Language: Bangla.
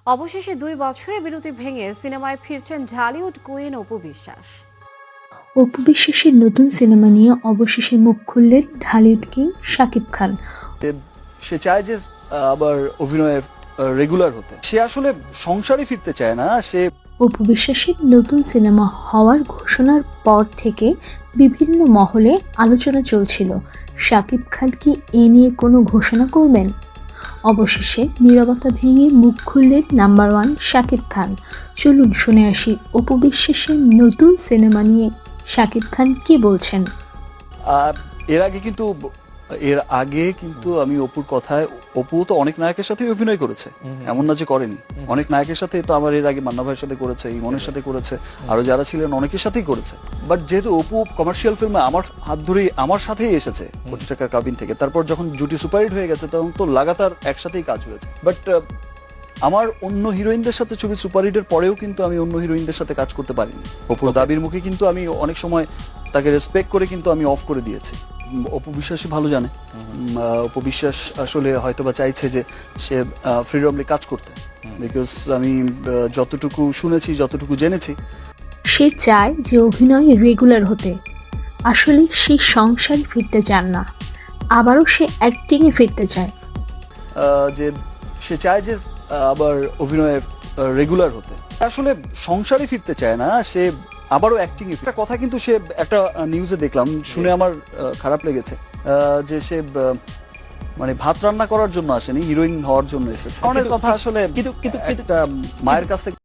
অবশেষে ২ বছরের বিরতি ভেঙে সিনেমায় ফিরছেন ঢালিউড কুইন অপু বিশ্বাস। অপু বিশ্বাসের নতুন সিনেমা নিয়ে অবশেষে মুখ খুললেন ঢালিউড কিং শাকিব খান। সে চায় যে আবার অভিনয়ে রেগুলার হতে। সে আসলে সংসারে ফিরতে চায় না, সে অপু বিশ্বাসের নতুন সিনেমা হওয়ার ঘোষণার পর থেকে বিভিন্ন মহলে আলোচনা চলছিল, শাকিব খান কি এ নিয়ে কোনো ঘোষণা করবেন। অবশেষে নীরবতা ভেঙে মুখ খুললেন নাম্বার ওয়ান শাকিব খান। চলুন শুনে আসি অপু বিশ্বাসের নতুন সিনেমা নিয়ে শাকিব খান কি বলছেন। আহ, এর আগে কিন্তু আমি অপুর কথায়, অপু তো অনেক নায়কের সাথে অভিনয় করেছে, এমন না যে করেনি। অনেক নায়কের সাথে তো আমার এর আগে মান্না ভাইয়ের সাথে করেছে, ইমনের সাথে করেছে, আরো যারা ছিলেন অনেকের সাথেই করেছে। বাট যেহেতু অপু কমার্শিয়াল ফিল্মে আমার হাত ধরেই আমার সাথেই এসেছে কোটি টাকার কাবিন থেকে, তারপর যখন জুটি সুপারহিট হয়ে গেছে তখন তো লাগাতার একসাথেই কাজ হয়েছে। বাট আমার অন্য হিরোইনদের সাথে ছবি সুপারহিটের পরেও কিন্তু আমি অন্য হিরোইনদের সাথে কাজ করতে পারিনি। অপুর দাবির মুখে কিন্তু আমি অনেক সময় তাকে রেসপেক্ট করে কিন্তু আমি অফ করে দিয়েছি। অপু বিশ্বাসই ভালো জানে। অপু বিশ্বাস আসলে হয়তোবা চাইছে যে সে ফ্রিডমলি কাজ করতে, বিকজ আমি যতটুকু শুনেছি, যতটুকু জেনেছি, সে চায় যে অভিনয় রেগুলার হতে। আসলে সে সংসারে ফিরতে চান না, আবারও সে অ্যাক্টিংয়ে ফিরতে চায়। যে সে চায় যে আবার অভিনয়ে রেগুলার হতে। আসলে সংসারে ফিরতে চায় না, সে আবারও অ্যাক্টিং এ। একটা কথা কিন্তু সে একটা নিউজে দেখলাম, শুনে আমার খারাপ লেগেছে, যে সে মানে ভাত রান্না করার জন্য আসেনি, হিরোইন হওয়ার জন্য এসেছে। অনেক কথা আসলে একটা মায়ের কাছ থেকে